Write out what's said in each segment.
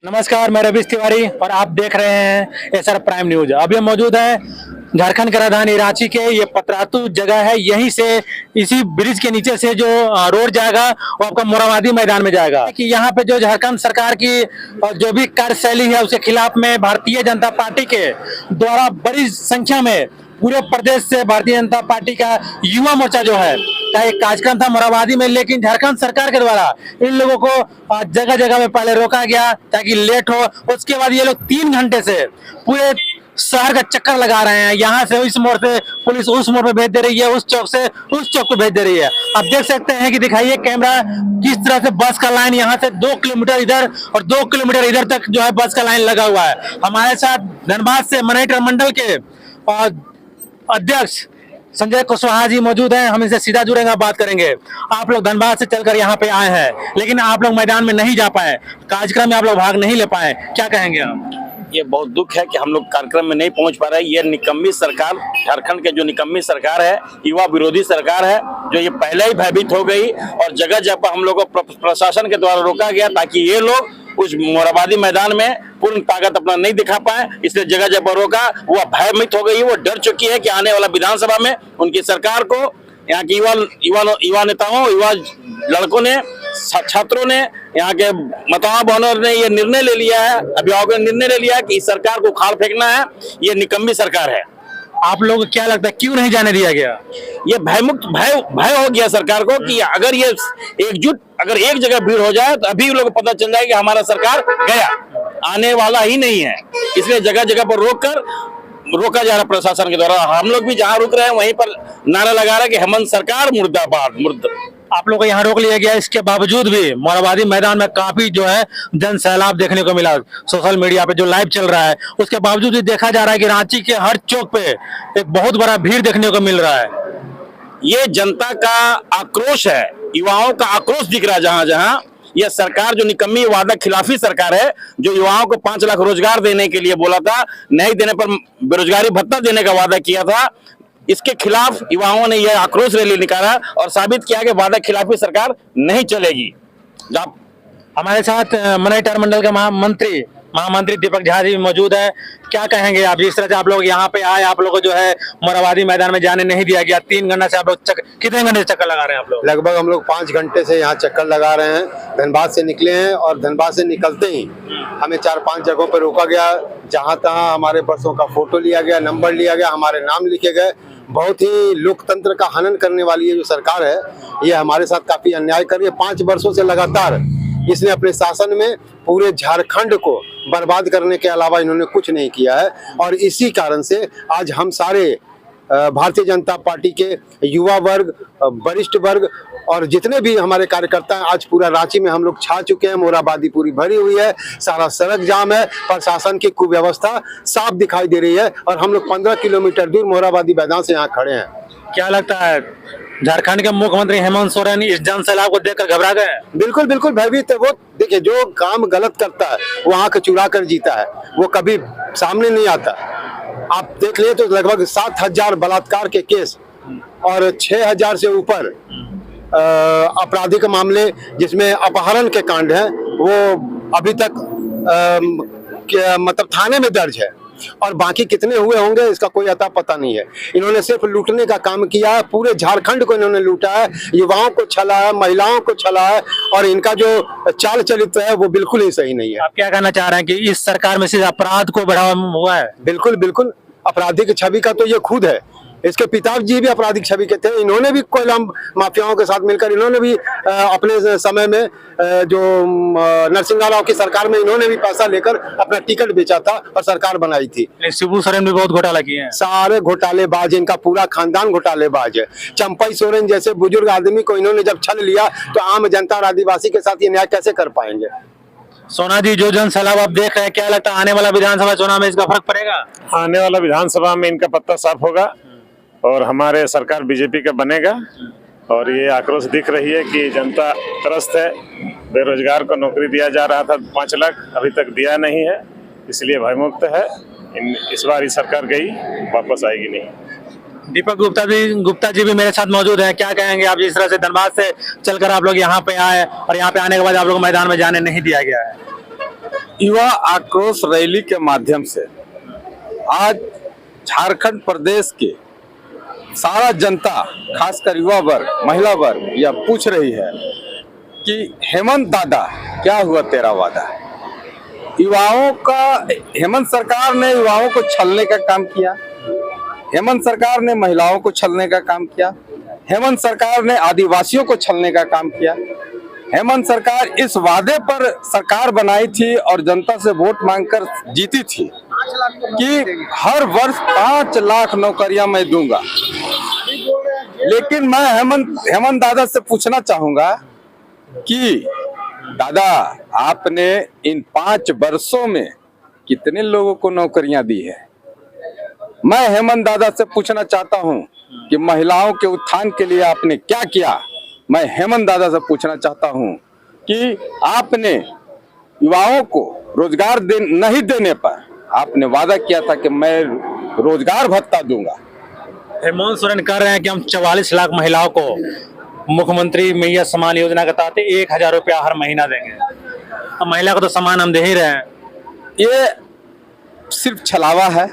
नमस्कार, मैं रवीश तिवारी और आप देख रहे हैं एसआर प्राइम न्यूज। अभी हम मौजूद है झारखंड की राजधानी रांची के, ये पतरातू जगह है। यहीं से इसी ब्रिज के नीचे से जो रोड जाएगा वो आपका मोराबादी मैदान में जाएगा। कि यहाँ पे जो झारखंड सरकार की जो भी कार्यशैली है उसके खिलाफ में भारतीय जनता पार्टी के द्वारा बड़ी संख्या में पूरे प्रदेश से भारतीय जनता पार्टी का युवा मोर्चा जो है का एक कार्यक्रम था मोराबादी में, लेकिन झारखंड सरकार के द्वारा इन लोगों को जगह जगह में पहले रोका गया ताकि लेट हो। उसके बाद ये लोग 3 घंटे से पूरे शहर का चक्कर लगा रहे हैं। यहाँ से इस मोड़ से पुलिस उस मोड़ पे भेज दे रही है, उस चौक से उस चौक पे भेज दे रही है। आप देख सकते हैं कि दिखाइए कैमरा किस तरह से बस का लाइन यहाँ से 2 किलोमीटर इधर और 2 किलोमीटर इधर तक जो है बस का लाइन लगा हुआ है। हमारे साथ धनबाद से मनेटर मंडल के अध्यक्ष संजय कुशवाहा जी मौजूद हैं। हम इनसे सीधा जुड़ेंगे, बात करेंगे। आप लोग धनबाद से चलकर यहाँ पे आए हैं, लेकिन आप लोग मैदान में नहीं जा पाए, कार्यक्रम में आप लोग भाग नहीं ले पाए, क्या कहेंगे आप? ये बहुत दुख है कि हम लोग कार्यक्रम में नहीं पहुंच पा रहे हैं। ये निकम्मी सरकार, झारखंड के जो निकम्मी सरकार है, युवा विरोधी सरकार है, जो ये पहले ही भयभीत हो गई और जगह जगह पर हम लोग को प्रशासन के द्वारा रोका गया ताकि ये लोग उस मोराबादी मैदान में पूर्ण ताकत अपना नहीं दिखा पाए। इसलिए जगह जगह पर रोका। वो भयभीत हो गई, वो डर चुकी है कि आने वाला विधानसभा में उनकी सरकार को यहाँ के युवा नेताओं, युवा लड़कों ने, छात्रों ने, यहाँ के मतदाता बहनों ने ये निर्णय ले लिया है, अभिभावकों ने निर्णय ले लिया है कि इस सरकार को उखाड़ फेंकना है। ये निकम्मी सरकार है। आप लोग को क्या लगता है क्यों नहीं जाने दिया गया? ये भय हो गया सरकार को कि अगर ये एकजुट, अगर एक जगह भीड़ हो जाए तो अभी लोग को पता चल जाए कि हमारा सरकार गया, आने वाला ही नहीं है। इसलिए जगह जगह पर रोका जा रहा प्रशासन के द्वारा। हम लोग भी जहाँ रुक रहे हैं वहीं पर नारा लगा रहे हैं कि हेमंत सरकार मुर्दाबाद। आप लोग को यहाँ रोक लिया गया, इसके बावजूद भी मोराबादी मैदान में काफी जो है जन सैलाब देखने को मिला। सोशल मीडिया पे जो लाइव चल रहा है उसके बावजूद भी देखा जा रहा है कि रांची के हर चौक पे एक बहुत बड़ा भीड़ देखने को मिल रहा है। ये जनता का आक्रोश है, युवाओं का आक्रोश दिख रहा है। जहां जहां यह सरकार जो निकम्मी वादा खिलाफी सरकार है, जो युवाओं को 5 लाख रोजगार देने के लिए बोला था, नहीं देने पर बेरोजगारी भत्ता देने का वादा किया था, इसके खिलाफ युवाओं ने यह आक्रोश रैली निकाला और साबित किया कि वादा खिलाफी सरकार नहीं चलेगी। हमारे साथ मनेटर मंडल के महामंत्री दीपक झा जी मौजूद है। क्या कहेंगे आप, जिस तरह से आप लोग यहाँ पे आए, आप लोगों को जो है मोराबादी मैदान में जाने नहीं दिया गया, 3 घंटे से आप लोग कितने घंटे से चक्कर लगा रहे हैं आप लोग? लगभग हम लोग 5 घंटे से यहाँ चक्कर लगा रहे हैं। धनबाद से निकले हैं और धनबाद से निकलते ही हमें 4-5 जगहों पर रोका गया। जहाँ तहाँ हमारे बसों का फोटो लिया गया, नंबर लिया गया, हमारे नाम लिखे गए। बहुत ही लोकतंत्र का हनन करने वाली ये जो सरकार है, ये हमारे साथ काफी अन्याय कर रही है। 5 वर्षों से लगातार इसने अपने शासन में पूरे झारखंड को बर्बाद करने के अलावा इन्होंने कुछ नहीं किया है। और इसी कारण से आज हम सारे भारतीय जनता पार्टी के युवा वर्ग, वरिष्ठ वर्ग और जितने भी हमारे कार्यकर्ता हैं, आज पूरा रांची में हम लोग छा चुके हैं। मोराबादी पूरी भरी हुई है, सारा सड़क जाम है, प्रशासन की कुव्यवस्था साफ दिखाई दे रही है और हम लोग 15 किलोमीटर दूर मोराबादी मैदान से यहाँ खड़े हैं। क्या लगता है झारखंड के मुख्यमंत्री हेमंत सोरेन इस जन सैलाब को देखकर घबरा गए? बिल्कुल बिल्कुल भयभीत है वो। देखिए, जो काम गलत करता है वो आंख चुरा कर जीता है, वो कभी सामने नहीं आता। आप देख ले तो लगभग 7,000 बलात्कार के केस और 6,000 से ऊपर आपराधिक मामले जिसमें अपहरण के कांड हैं, वो अभी तक मतलब थाने में दर्ज है। और बाकी कितने हुए होंगे इसका कोई अता पता नहीं है। इन्होंने सिर्फ लूटने का काम किया है, पूरे झारखंड को इन्होंने लूटा है, युवाओं को छला है, महिलाओं को छला है और इनका जो चाल चरित्र है वो बिल्कुल ही सही नहीं है। आप क्या कहना चाह रहे हैं कि इस सरकार में सिर्फ अपराध को बढ़ावा हुआ है? बिल्कुल बिल्कुल, आपराधिक छवि का तो ये खुद है। इसके पिताजी भी आपराधिक छवि के थे। इन्होंने भी कोयला माफियाओं के साथ मिलकर इन्होंने भी अपने समय में जो नरसिंह राव की सरकार में इन्होंने भी पैसा लेकर अपना टिकट बेचा था और सरकार बनाई थी। शिबू सोरेन भी बहुत घोटाला किए हैं। सारे घोटालेबाज, इनका पूरा खानदान घोटालेबाज है। चंपई सोरेन जैसे बुजुर्ग आदमी को इन्होंने जब छल लिया तो आम जनता और आदिवासी के साथ ये न्याय कैसे कर पाएंगे? सोना जी, जो जन सैलाब आप देख रहे हैं, क्या लगता है आने वाला विधानसभा चुनाव में इसका फर्क पड़ेगा? आने वाला विधानसभा में इनका पत्ता साफ होगा और हमारे सरकार बीजेपी का बनेगा। और ये आक्रोश दिख रही है कि जनता त्रस्त है। बेरोजगार को नौकरी दिया जा रहा था 5 लाख, अभी तक दिया नहीं है, इसलिए भयमुक्त है। इस बार ये सरकार गई, वापस आएगी नहीं। दीपक गुप्ता जी भी मेरे साथ मौजूद हैं। क्या कहेंगे आप, जिस तरह से धनबाद से चलकर आप लोग यहाँ पे आए और यहाँ पे आने के बाद आप लोग मैदान में जाने नहीं दिया गया है? युवा आक्रोश रैली के माध्यम से आज झारखंड प्रदेश के सारा जनता, खासकर युवा वर्ग, महिला वर्ग यह पूछ रही है कि हेमंत दादा क्या हुआ तेरा वादा। युवाओं का, हेमंत सरकार ने युवाओं को छलने का काम किया, हेमंत सरकार ने महिलाओं को छलने का काम किया, हेमंत सरकार ने आदिवासियों को छलने का काम किया। हेमंत सरकार इस वादे पर सरकार बनाई थी और जनता से वोट मांगकर जीती थी कि हर वर्ष 5 लाख नौकरियां मैं दूंगा। लेकिन मैं हेमंत दादा से पूछना चाहूंगा कि दादा, आपने इन 5 वर्षों में कितने लोगों को नौकरियां दी है? मैं हेमंत दादा से पूछना चाहता हूं कि महिलाओं के उत्थान के लिए आपने क्या किया। मैं हेमंत दादा से पूछना चाहता हूं कि आपने युवाओं को रोजगार नहीं देने पर आपने वादा किया था कि मैं रोजगार भत्ता दूंगा। हेमंत सोरेन कह रहे हैं कि हम 44 लाख महिलाओं को मुख्यमंत्री मैया सम्मान योजना के तहत 1000 रुपया हर महीना देंगे। अब महिला को तो सम्मान हम दे ही रहे हैं। ये सिर्फ छलावा है।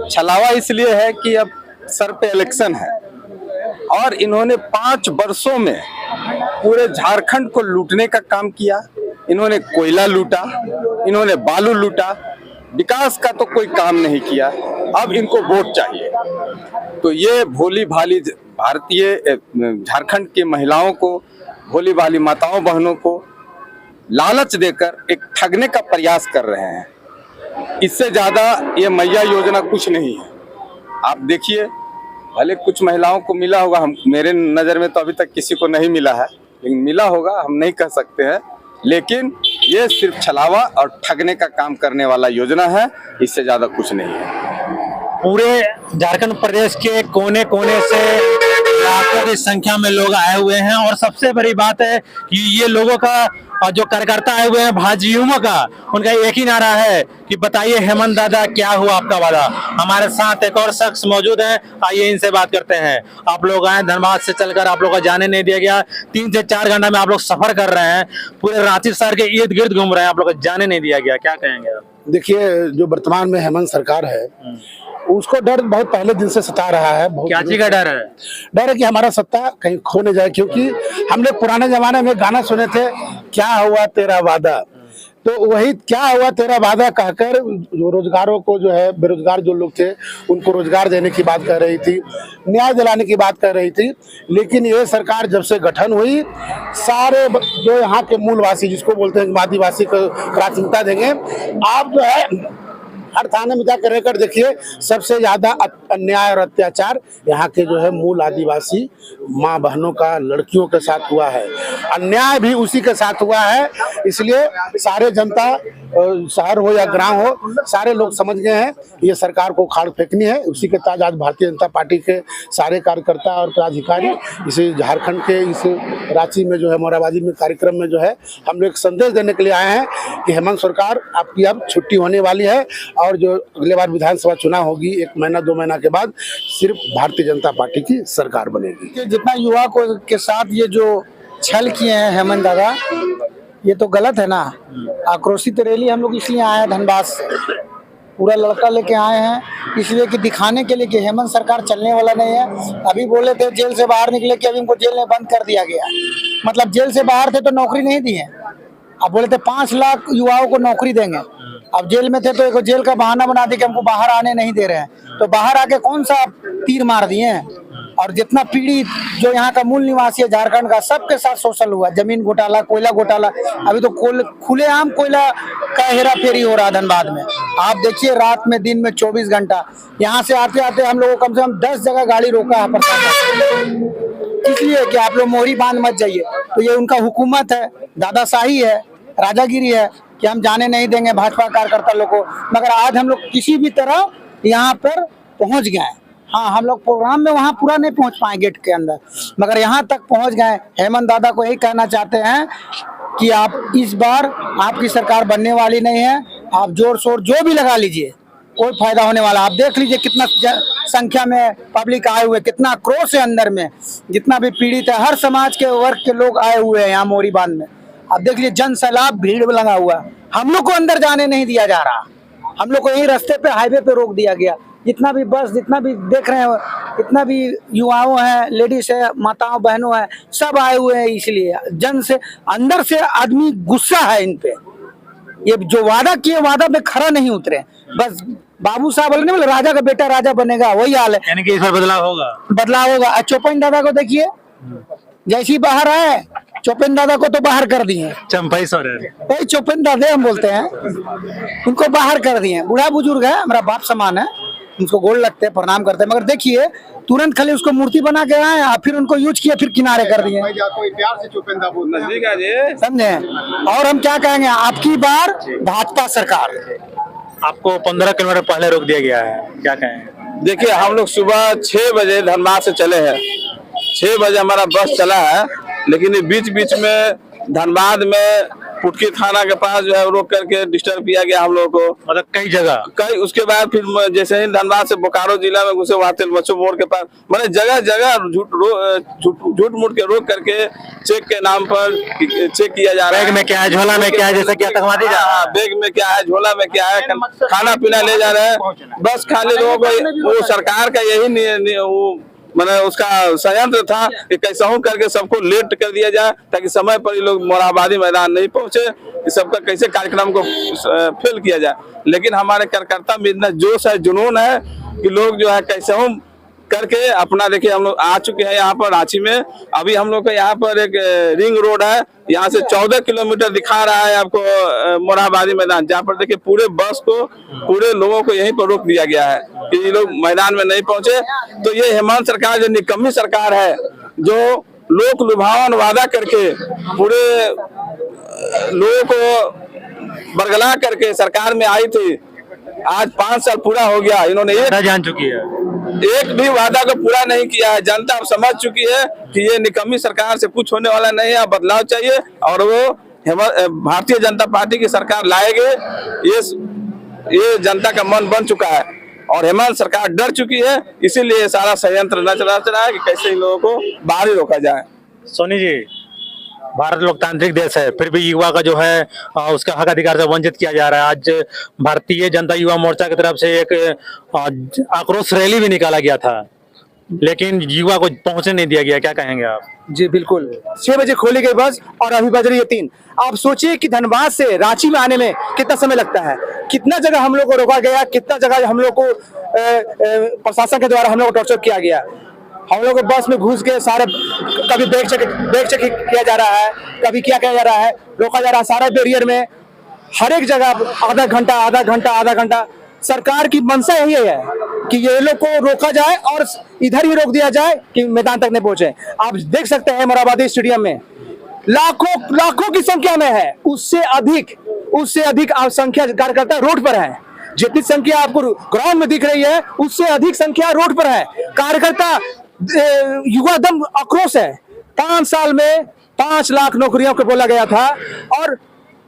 छलावा इसलिए है कि अब सर पे इलेक्शन है और इन्होंने 5 वर्षों में पूरे झारखंड को लूटने का काम किया। इन्होंने कोयला लूटा, इन्होंने बालू लूटा, विकास का तो कोई काम नहीं किया। अब इनको वोट चाहिए। तो ये भोली भाली भारतीय झारखंड की महिलाओं को, भोली भाली माताओं बहनों को लालच देकर एक ठगने का प्रयास कर रहे हैं। इससे ज्यादा ये मैया योजना कुछ नहीं है। आप देखिए, भले कुछ महिलाओं को मिला होगा, हम मेरे नज़र में तो अभी तक किसी को नहीं मिला है, लेकिन मिला होगा हम नहीं कह सकते हैं। लेकिन ये सिर्फ छलावा और ठगने का काम करने वाला योजना है, इससे ज्यादा कुछ नहीं है। पूरे झारखंड प्रदेश के कोने कोने से लाखों की संख्या में लोग आए हुए हैं और सबसे बड़ी बात है कि ये लोगों का और जो कार्यकर्ता आए हुए हैं भाजयुमो का, उनका एक ही नारा है कि बताइए हेमंत दादा क्या हुआ आपका वादा। हमारे साथ एक और शख्स मौजूद हैं, आइए इनसे बात करते हैं। आप लोग आए धनबाद से चलकर, आप लोग को जाने नहीं दिया गया। 3 से 4 घंटा में आप लोग सफर कर रहे हैं, पूरे रांची शहर के इर्द गिर्द घूम रहे हैं, आप लोग को जाने नहीं दिया गया, क्या कहेंगे आप? देखिए, जो वर्तमान में हेमंत सरकार है उसको डर बहुत पहले दिन से सता रहा है। क्या चीज का डर है? डर है कि हमारा सत्ता कहीं खो न जाए, क्योंकि हमने पुराने जमाने में गाना सुने थे, क्या हुआ तेरा वादा। तो वही क्या हुआ तेरा वादा कहकर जो रोजगारों को, जो है बेरोजगार जो लोग थे उनको रोजगार देने की बात कर रही थी, न्याय दिलाने की बात कर रही थी। लेकिन ये सरकार जब से गठन हुई, सारे जो यहाँ के मूलवासी, जिसको बोलते हैं आदिवासी को प्राथमिकता देंगे। आप जो है हर थाने में जाकर रहकर देखिए, सबसे ज्यादा अन्याय और अत्याचार यहाँ के जो है मूल आदिवासी माँ बहनों का, लड़कियों के साथ हुआ है। अन्याय भी उसी के साथ हुआ है। इसलिए सारे जनता, शहर हो या ग्राम हो, सारे लोग समझ गए हैं ये सरकार को उखाड़ फेंकनी है। उसी के तहत आज भारतीय जनता पार्टी के सारे कार्यकर्ता और पदाधिकारी इसे झारखंड के इस रांची में जो है मोराबादी में कार्यक्रम में जो है हम लोग संदेश देने के लिए आए हैं कि हेमंत सरकार आपकी अब छुट्टी होने वाली है और जो अगले बार विधानसभा चुनाव होगी 1 महीना 2 महीना के बाद, सिर्फ भारतीय जनता पार्टी की सरकार बनेगी। जितना युवा को के साथ ये जो छल किए हैं हेमंत दादा, ये तो गलत है ना। आक्रोशित रैली हम लोग इसलिए आए हैं धनबाद से, पूरा लड़का लेके आए हैं इसलिए कि दिखाने के लिए कि हेमंत सरकार चलने वाला नहीं है। अभी बोले थे जेल से बाहर निकले कि अभी इनको जेल में बंद कर दिया गया, मतलब जेल से बाहर थे तो नौकरी नहीं दी है। अब बोले थे 5 लाख युवाओं को नौकरी देंगे, अब जेल में थे तो एक जेल का बहाना बना दिया कि हमको बाहर आने नहीं दे रहे हैं। तो बाहर आके कौन सा तीर मार दिए हैं। और जितना पीड़ित जो यहाँ का मूल निवासी है झारखंड का, सबके साथ शोषण हुआ, जमीन घोटाला, कोयला घोटाला, अभी तो खुलेआम कोयला का हेरा फेरी हो रहा धनबाद में। आप देखिए, रात में दिन में 24 घंटा यहाँ से आते आते हम लोगों को कम से कम 10 जगह गाड़ी रोका है प्रशासन, इसलिए कि आप लोग मोहरी बांध मत जाइए। तो ये उनका हुकूमत है, दादाशाही है, राजागिरी है कि हम जाने नहीं देंगे भाजपा कार्यकर्ता लोग को। मगर आज हम लोग किसी भी तरह यहाँ पर पहुँच गए। हाँ, हम लोग प्रोग्राम में वहाँ पूरा नहीं पहुँच पाए गेट के अंदर, मगर यहाँ तक पहुँच गए। हेमंत दादा को यही कहना चाहते हैं कि आप इस बार आपकी सरकार बनने वाली नहीं है। आप जोर शोर जो भी लगा लीजिए, कोई फायदा होने वाला। आप देख लीजिए कितना संख्या में पब्लिक आए हुए, कितना आक्रोश है अंदर में, जितना भी पीड़ित है, हर समाज के वर्ग के लोग आए हुए हैं यहाँ मोरी बांध में। अब देख लीजिए जन सैलाब भीड़ में लगा हुआ, हम लोग को अंदर जाने नहीं दिया जा रहा, हम लोग को यही रास्ते पे हाईवे पे रोक दिया गया। जितना भी बस, जितना भी देख रहे हैं, जितना भी युवाओं हैं, लेडीज है, माताओं बहनों हैं, सब आए हुए हैं। इसलिए जन से अंदर से आदमी गुस्सा है इन पे, ये जो वादा किए वादा पे खरा नहीं उतरे। बस बाबू साहब बोले ना, राजा का बेटा राजा बनेगा, वही हाल है। यानी कि इस बार बदलाव होगा। बदलाव होगा। चौपन दादा को देखिए, जैसे ही बाहर आए चौपन दादा को तो बाहर कर दिए। चंपाई सोरेन भाई चौपन दादे हम बोलते हैं, उनको बाहर कर दिए। बूढ़ा बुजुर्ग है, हमारा बाप समान है, उनको गोल लगते हैं, प्रणाम करते हैं, मगर देखिए तुरंत खाली उसको मूर्ति बना के आए, फिर उनको यूज किया, फिर किनारे कर दिए। समझे? और हम क्या कहेंगे, आपकी बार भाजपा सरकार। आपको 15 किलोमीटर पहले रोक दिया गया है, क्या कहें? देखिए हम लोग सुबह 6 बजे धनबाद से चले हैं, 6 बजे हमारा बस चला है, लेकिन ये बीच बीच में धनबाद में पुटकी थाना के पास जो है रोक करके डिस्टर्ब किया गया हम लोग को, मतलब कई जगह। कई उसके बाद फिर जैसे ही धनबाद से बोकारो जिला में घुसे, वहाँ तिलमचो मोड़ के पास, मैंने जगह जगह झूठ मूठ के रोक करके चेक के नाम पर चेक किया जा रहा है। बैग में क्या है, झोला में क्या है, जैसा कि आतंकवादी जा रहा है। बैग में क्या है, झोला में क्या है, खाना पीना ले जा रहे हैं। बस खाली लोगों को वो सरकार का यही वो मैंने उसका संयंत्र था कि कैसा हूँ करके सबको लेट कर दिया जाए, ताकि समय पर ये लोग मोरहाबादी मैदान नहीं पहुंचे, इस सबका कैसे कार्यक्रम को फेल किया जाए। लेकिन हमारे कार्यकर्ता में इतना जोश है, जुनून है कि लोग जो है कैसे हूँ करके अपना, देखिए हम लोग आ चुके हैं यहाँ पर रांची में। अभी हम लोग का यहाँ पर एक रिंग रोड है, यहाँ से 14 किलोमीटर दिखा रहा है आपको मोरहाबादी मैदान, जहाँ पर देखिए पूरे बस को, पूरे लोगों को यहीं पर रोक दिया गया है कि ये लोग मैदान में नहीं पहुंचे। तो ये हेमंत सरकार जो निकम्मी सरकार है, जो लोक लुभावन वादा करके पूरे लोगों को बरगला करके सरकार में आई थी, आज 5 साल पूरा हो गया, इन्होंने जान चुकी है, एक भी वादा को पूरा नहीं किया है। जनता अब समझ चुकी है कि ये निकम्मी सरकार से कुछ होने वाला नहीं है, बदलाव चाहिए, और वो भारतीय जनता पार्टी की सरकार लाएंगे। ये जनता का मन बन चुका है और हेमंत सरकार डर चुकी है, इसीलिए सारा संयंत्र न चला है कि कैसे इन लोगों को बाहर ही रोका जाए। सोनी जी, भारत लोकतांत्रिक देश है, फिर भी युवा का जो है उसका हक अधिकार से वंचित किया जा रहा है। आज भारतीय जनता युवा मोर्चा की तरफ से एक आक्रोश रैली भी निकाला गया था, लेकिन युवा को पहुंचने नहीं दिया गया, क्या कहेंगे आप? जी बिल्कुल, 6 बजे खोली गई बस और अभी बज रही है 3। आप सोचिए कि धनबाद से रांची में आने में कितना समय लगता है, कितना जगह हम लोग को रोका गया, कितना जगह हम लोग को प्रशासन के द्वारा हम लोग को टॉर्चर किया गया। हम लोग बस में घुस के सारे, कभी बैग चेक किया जा रहा है, कभी क्या किया जा रहा है, रोका जा रहा है सारे बैरियर में, हर एक जगह आधा घंटा। सरकार की मंशा यही है कि ये लोग को रोका जाए और इधर ही रोक दिया जाए कि मैदान तक नहीं पहुंचे। आप देख सकते हैं मोरहाबादी स्टेडियम में लाखों की संख्या में है, उससे अधिक संख्या कार्यकर्ता रोड पर है। जितनी संख्या आपको ग्राउंड में दिख रही है, उससे अधिक संख्या रोड पर है। कार्यकर्ता युवा दम आक्रोश है। 5 साल में 5 लाख नौकरियों को बोला गया था, और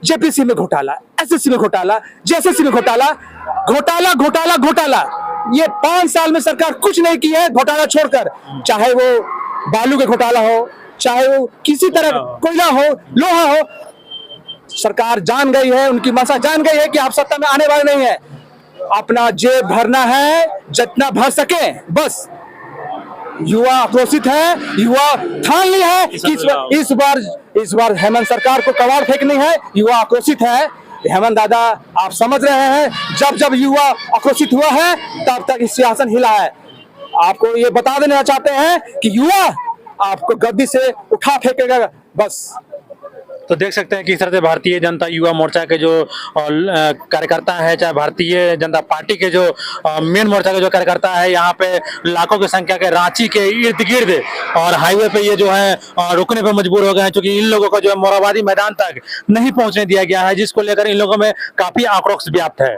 जेपीसी में घोटाला, एसएससी में घोटाला, जेएसएससी में घोटाला, ये 5 साल में सरकार कुछ नहीं की है घोटाला छोड़कर। चाहे वो बालू के घोटाला हो, चाहे वो किसी तरह कोयला हो, लोहा हो, सरकार जान गई है, उनकी मंशा जान गई है कि आप सत्ता में आने वाले नहीं है। अपना जेब भरना है, जितना भर सके बस। युवा आक्रोशित है, युवा ठान ली है कि इस बार हेमंत सरकार को कबाड़ फेंकनी है। युवा आक्रोशित है, हेमंत दादा आप समझ रहे हैं, जब युवा आक्रोशित हुआ है तब तक इस सिंहासन हिला है। आपको ये बता देना चाहते हैं कि युवा आपको गद्दी से उठा फेंकेगा बस। तो देख सकते हैं कि इस तरह से भारतीय जनता युवा मोर्चा के जो कार्यकर्ता है, चाहे भारतीय जनता पार्टी के जो मेन मोर्चा के जो कार्यकर्ता है, यहाँ पे लाखों की संख्या के रांची के इर्द गिर्द और हाईवे पे ये जो है रुकने पे मजबूर हो गए हैं, क्योंकि इन लोगों को जो है मोरहाबादी मैदान तक नहीं पहुंचने दिया गया है, जिसको लेकर इन लोगों में काफी आक्रोश व्याप्त है।